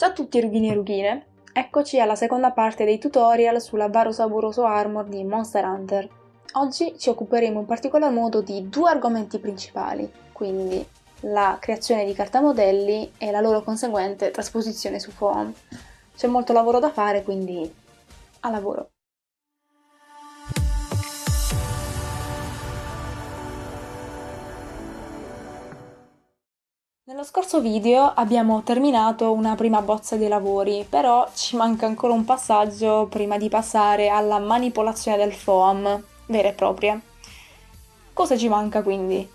Ciao a tutti rugini e rughine, eccoci alla seconda parte dei tutorial sulla Barosaburoso Armor di Monster Hunter. Oggi ci occuperemo in particolar modo di due argomenti principali, quindi la creazione di cartamodelli e la loro conseguente trasposizione su foam. C'è molto lavoro da fare, quindi a lavoro! Nello scorso video abbiamo terminato una prima bozza dei lavori, però ci manca ancora un passaggio prima di passare alla manipolazione del foam vera e propria. Cosa ci manca quindi?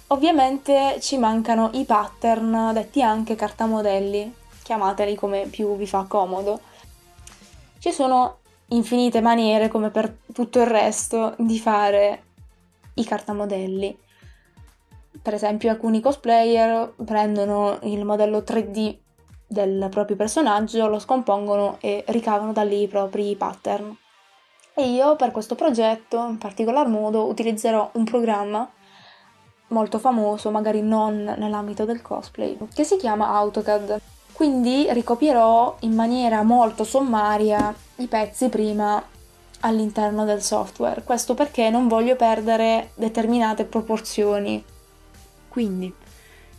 Ovviamente ci mancano i pattern, detti anche cartamodelli, chiamateli come più vi fa comodo. Ci sono infinite maniere, come per tutto il resto, di fare i cartamodelli. Per esempio alcuni cosplayer prendono il modello 3D del proprio personaggio, lo scompongono e ricavano da lì i propri pattern. E io per questo progetto, in particolar modo, utilizzerò un programma molto famoso, magari non nell'ambito del cosplay, che si chiama AutoCAD. Quindi ricopierò in maniera molto sommaria i pezzi prima all'interno del software. Questo perché non voglio perdere determinate proporzioni. Quindi,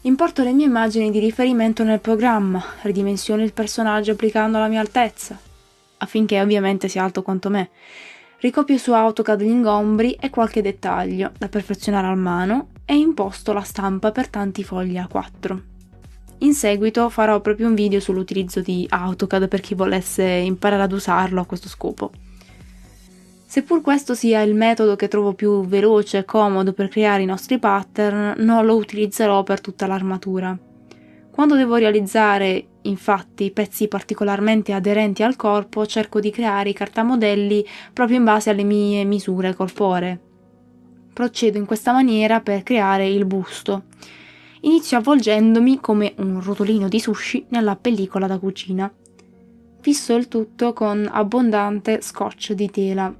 importo le mie immagini di riferimento nel programma, ridimensiono il personaggio applicando la mia altezza, affinché ovviamente sia alto quanto me. Ricopio su AutoCAD gli ingombri e qualche dettaglio da perfezionare a mano e imposto la stampa per tanti fogli A4. In seguito farò proprio un video sull'utilizzo di AutoCAD per chi volesse imparare ad usarlo a questo scopo. Seppur questo sia il metodo che trovo più veloce e comodo per creare i nostri pattern, non lo utilizzerò per tutta l'armatura. Quando devo realizzare, infatti, pezzi particolarmente aderenti al corpo, cerco di creare i cartamodelli proprio in base alle mie misure corporee. Procedo in questa maniera per creare il busto. Inizio avvolgendomi come un rotolino di sushi nella pellicola da cucina. Fisso il tutto con abbondante scotch di tela.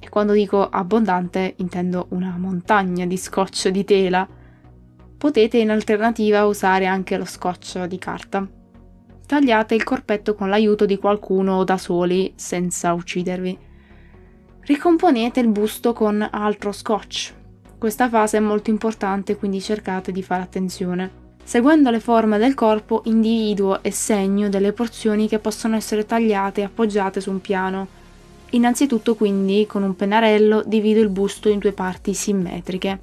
E quando dico abbondante intendo una montagna di scotch di tela. Potete in alternativa usare anche lo scotch di carta. Tagliate il corpetto con l'aiuto di qualcuno o da soli, senza uccidervi. Ricomponete il busto con altro scotch. Questa fase è molto importante, quindi cercate di fare attenzione. Seguendo le forme del corpo, individuo e segno delle porzioni che possono essere tagliate e appoggiate su un piano. Innanzitutto quindi con un pennarello divido il busto in due parti simmetriche.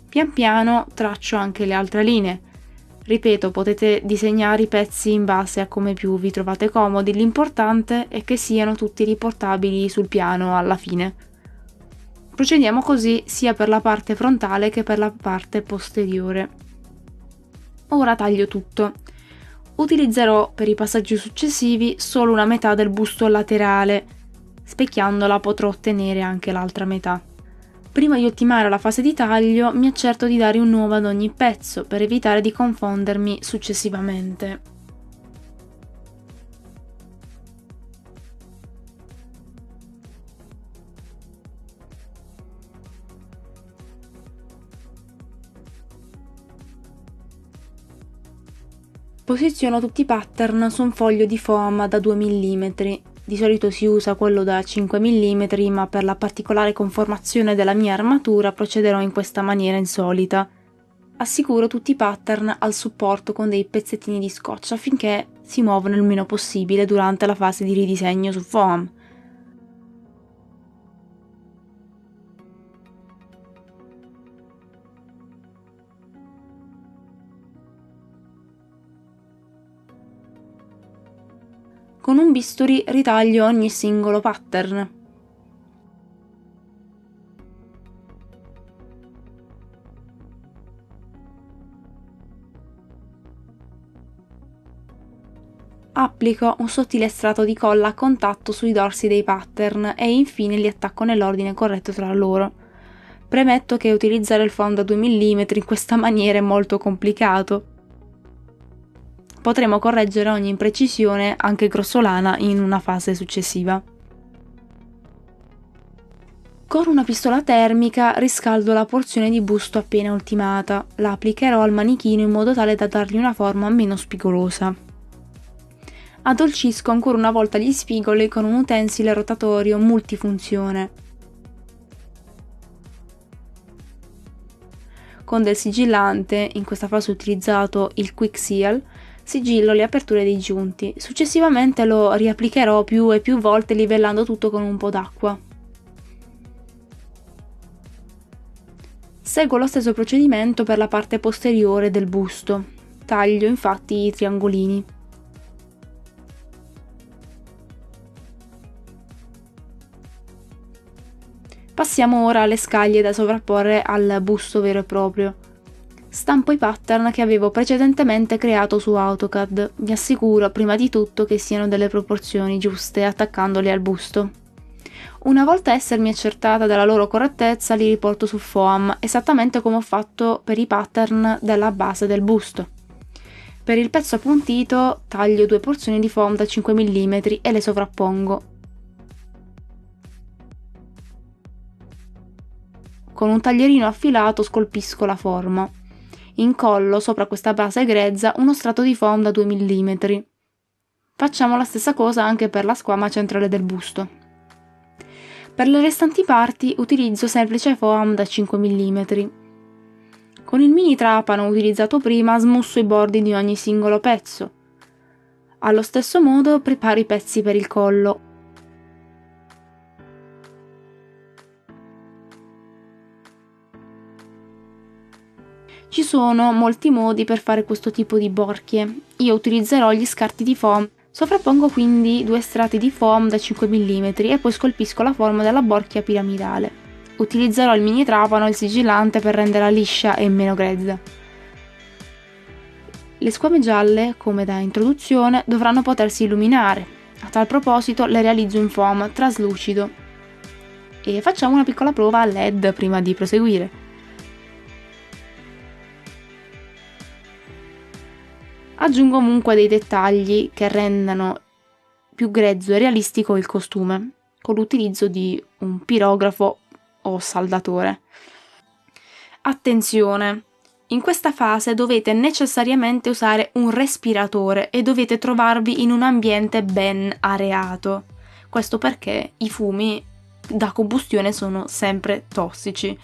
Pian piano traccio anche le altre linee. Ripeto, potete disegnare i pezzi in base a come più vi trovate comodi, l'importante è che siano tutti riportabili sul piano alla fine. Procediamo così sia per la parte frontale che per la parte posteriore. Ora taglio tutto. Utilizzerò per i passaggi successivi solo una metà del busto laterale. Specchiandola potrò ottenere anche l'altra metà. Prima di ultimare la fase di taglio mi accerto di dare un nome ad ogni pezzo per evitare di confondermi successivamente. Posiziono tutti i pattern su un foglio di foam da 2 mm. Di solito si usa quello da 5 mm, ma per la particolare conformazione della mia armatura procederò in questa maniera insolita. Assicuro tutti i pattern al supporto con dei pezzettini di scotch affinché si muovano il meno possibile durante la fase di ridisegno su foam. Con un bisturi ritaglio ogni singolo pattern. Applico un sottile strato di colla a contatto sui dorsi dei pattern e infine li attacco nell'ordine corretto tra loro. Premetto che utilizzare il foam da 2 mm in questa maniera è molto complicato. Potremo correggere ogni imprecisione, anche grossolana, in una fase successiva. Con una pistola termica riscaldo la porzione di busto appena ultimata, la applicherò al manichino in modo tale da dargli una forma meno spigolosa. Addolcisco ancora una volta gli spigoli con un utensile rotatorio multifunzione. Con del sigillante, in questa fase ho utilizzato il Quick Seal, sigillo le aperture dei giunti. Successivamente lo riapplicherò più e più volte livellando tutto con un po' d'acqua. Seguo lo stesso procedimento per la parte posteriore del busto. Taglio infatti i triangolini. Passiamo ora alle scaglie da sovrapporre al busto vero e proprio. Stampo i pattern che avevo precedentemente creato su AutoCAD. Mi assicuro prima di tutto che siano delle proporzioni giuste attaccandoli al busto. Una volta essermi accertata della loro correttezza li riporto su foam, esattamente come ho fatto per i pattern della base del busto. Per il pezzo appuntito taglio 2 porzioni di foam da 5 mm e le sovrappongo. Con un taglierino affilato scolpisco la forma. Incollo sopra questa base grezza uno strato di foam da 2 mm. Facciamo la stessa cosa anche per la squama centrale del busto. Per le restanti parti utilizzo semplice foam da 5 mm. Con il mini trapano utilizzato prima smusso i bordi di ogni singolo pezzo. Allo stesso modo preparo i pezzi per il collo. Ci sono molti modi per fare questo tipo di borchie. Io utilizzerò gli scarti di foam. Sovrappongo quindi 2 strati di foam da 5 mm e poi scolpisco la forma della borchia piramidale. Utilizzerò il mini trapano e il sigillante per renderla liscia e meno grezza. Le squame gialle, come da introduzione, dovranno potersi illuminare. A tal proposito le realizzo in foam traslucido. E facciamo una piccola prova a LED prima di proseguire. Aggiungo comunque dei dettagli che rendano più grezzo e realistico il costume, con l'utilizzo di un pirografo o saldatore. Attenzione! In questa fase dovete necessariamente usare un respiratore e dovete trovarvi in un ambiente ben areato. Questo perché i fumi da combustione sono sempre tossici.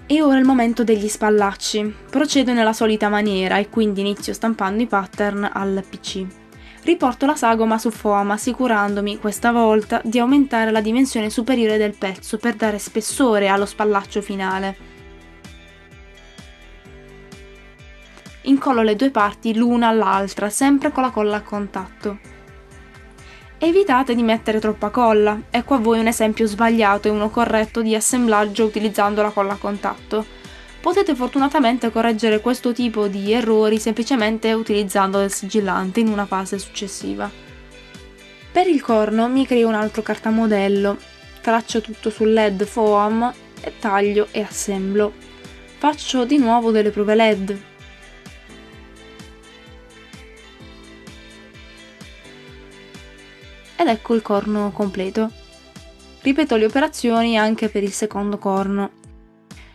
E ora è il momento degli spallacci. Procedo nella solita maniera e quindi inizio stampando i pattern al PC. Riporto la sagoma su foam assicurandomi questa volta di aumentare la dimensione superiore del pezzo per dare spessore allo spallaccio finale. Incollo le 2 parti l'una all'altra, sempre con la colla a contatto. Evitate di mettere troppa colla, ecco a voi un esempio sbagliato e uno corretto di assemblaggio utilizzando la colla a contatto. Potete fortunatamente correggere questo tipo di errori semplicemente utilizzando del sigillante in una fase successiva. Per il corno mi creo un altro cartamodello, traccio tutto sul LED foam e taglio e assemblo. Faccio di nuovo delle prove LED. Ed ecco il corno completo. Ripeto le operazioni anche per il secondo corno.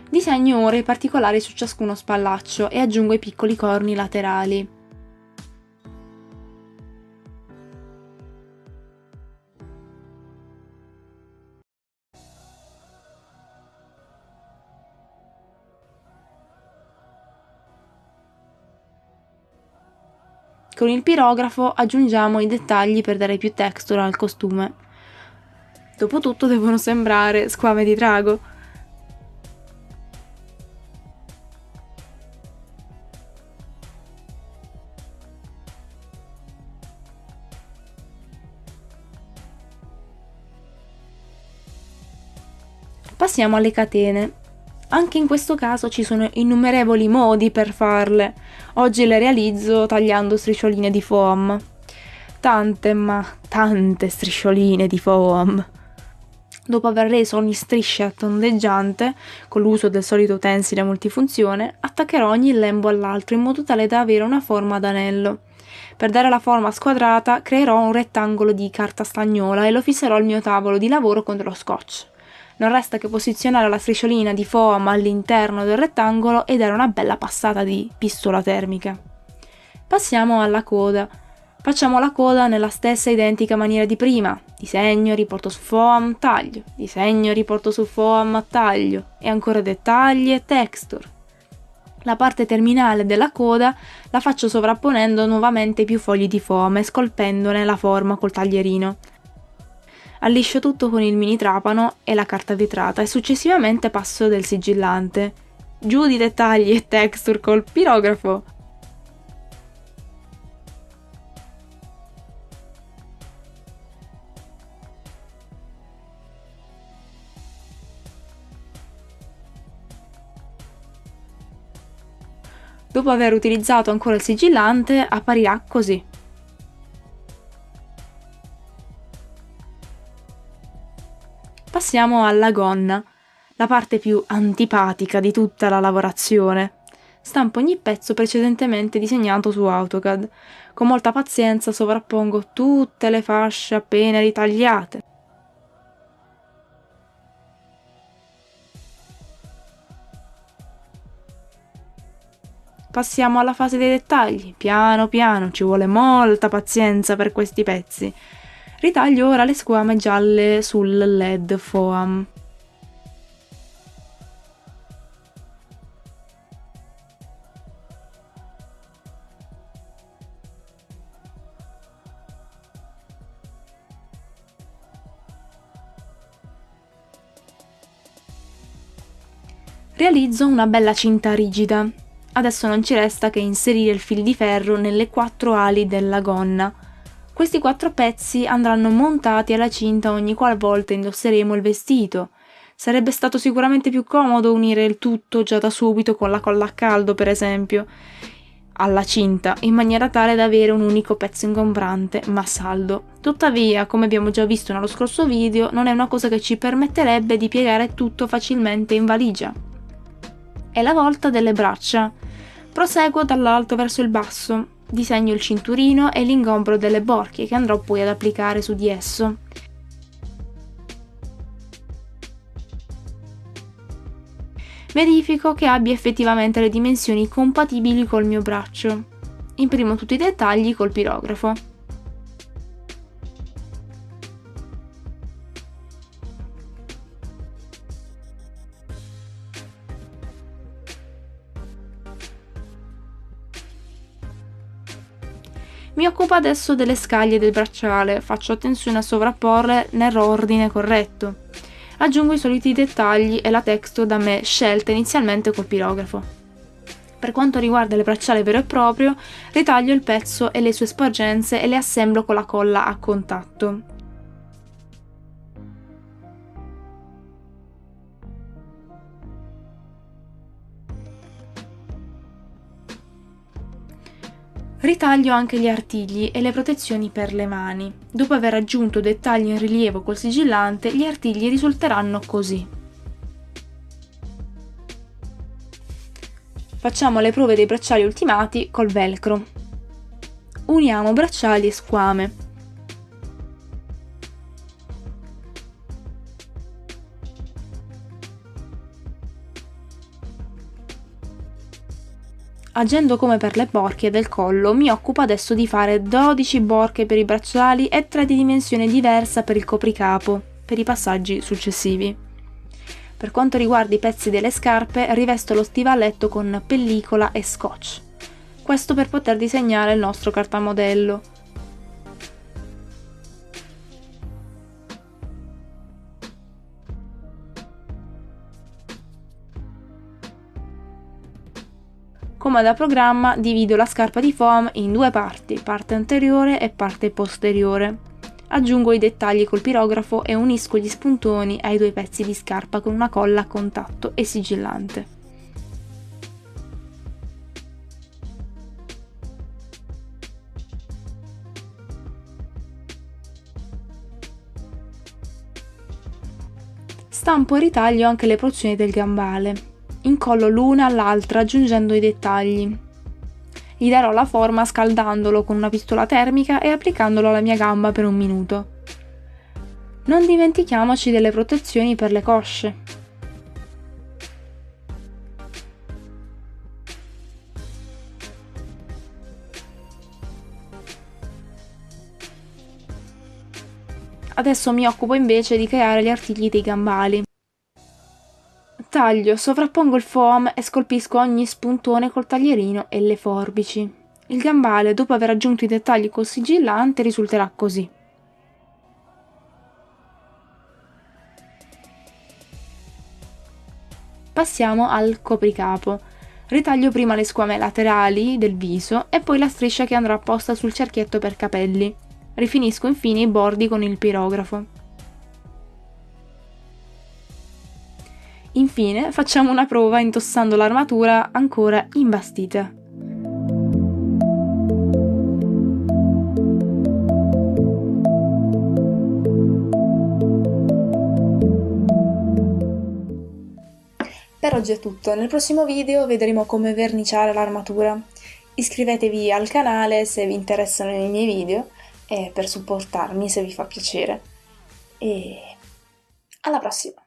Disegno ora i particolari su ciascuno spallaccio e aggiungo i piccoli corni laterali. Con il pirografo aggiungiamo i dettagli per dare più texture al costume. Dopotutto devono sembrare squame di drago. Passiamo alle catene. Anche in questo caso ci sono innumerevoli modi per farle. Oggi le realizzo tagliando striscioline di foam. Tante, ma tante striscioline di foam. Dopo aver reso ogni striscia tondeggiante, con l'uso del solito utensile multifunzione, attaccherò ogni lembo all'altro in modo tale da avere una forma ad anello. Per dare la forma squadrata creerò un rettangolo di carta stagnola e lo fisserò al mio tavolo di lavoro con dello scotch. Non resta che posizionare la strisciolina di foam all'interno del rettangolo e dare una bella passata di pistola termica. Passiamo alla coda. Facciamo la coda nella stessa identica maniera di prima. Disegno, riporto su foam, taglio. Disegno, riporto su foam, taglio. E ancora dettagli e texture. La parte terminale della coda la faccio sovrapponendo nuovamente più fogli di foam e scolpendone la forma col taglierino. Alliscio tutto con il mini trapano e la carta vetrata e successivamente passo del sigillante. Giù di dettagli e texture col pirografo. Dopo aver utilizzato ancora il sigillante, apparirà così. Passiamo alla gonna, la parte più antipatica di tutta la lavorazione. Stampo ogni pezzo precedentemente disegnato su AutoCAD. Con molta pazienza sovrappongo tutte le fasce appena ritagliate. Passiamo alla fase dei dettagli. Piano piano, ci vuole molta pazienza per questi pezzi. Ritaglio ora le squame gialle sul LED foam. Realizzo una bella cinta rigida. Adesso non ci resta che inserire il fil di ferro nelle 4 ali della gonna. Questi 4 pezzi andranno montati alla cinta ogni qualvolta indosseremo il vestito. Sarebbe stato sicuramente più comodo unire il tutto già da subito con la colla a caldo, per esempio, alla cinta, in maniera tale da avere un unico pezzo ingombrante ma saldo. Tuttavia, come abbiamo già visto nello scorso video, non è una cosa che ci permetterebbe di piegare tutto facilmente in valigia. È la volta delle braccia. Proseguo dall'alto verso il basso, disegno il cinturino e l'ingombro delle borchie che andrò poi ad applicare su di esso. Verifico che abbia effettivamente le dimensioni compatibili col mio braccio. Imprimo tutti i dettagli col pirografo. Mi occupo adesso delle scaglie del bracciale, faccio attenzione a sovrapporle nell'ordine corretto. Aggiungo i soliti dettagli e la texture da me scelta inizialmente col pirografo. Per quanto riguarda il bracciale vero e proprio, ritaglio il pezzo e le sue sporgenze e le assemblo con la colla a contatto. Ritaglio anche gli artigli e le protezioni per le mani. Dopo aver aggiunto dettagli in rilievo col sigillante, gli artigli risulteranno così. Facciamo le prove dei bracciali ultimati col velcro. Uniamo bracciali e squame. Agendo come per le borchie del collo, mi occupo adesso di fare 12 borchie per i bracciali e 3 di dimensione diversa per il copricapo, per i passaggi successivi. Per quanto riguarda i pezzi delle scarpe, rivesto lo stivaletto con pellicola e scotch. Questo per poter disegnare il nostro cartamodello. Come da programma, divido la scarpa di foam in 2 parti, parte anteriore e parte posteriore. Aggiungo i dettagli col pirografo e unisco gli spuntoni ai 2 pezzi di scarpa con una colla a contatto e sigillante. Stampo e ritaglio anche le porzioni del gambale. Incollo l'una all'altra aggiungendo i dettagli. Gli darò la forma scaldandolo con una pistola termica e applicandolo alla mia gamba per 1 minuto. Non dimentichiamoci delle protezioni per le cosce. Adesso mi occupo invece di creare gli artigli dei gambali. Taglio, sovrappongo il foam e scolpisco ogni spuntone col taglierino e le forbici. Il gambale, dopo aver aggiunto i dettagli col sigillante, risulterà così. Passiamo al copricapo. Ritaglio prima le squame laterali del viso e poi la striscia che andrà apposta sul cerchietto per capelli. Rifinisco infine i bordi con il pirografo. Infine facciamo una prova indossando l'armatura ancora imbastita. Per oggi è tutto, nel prossimo video vedremo come verniciare l'armatura. Iscrivetevi al canale se vi interessano i miei video e per supportarmi se vi fa piacere. E alla prossima!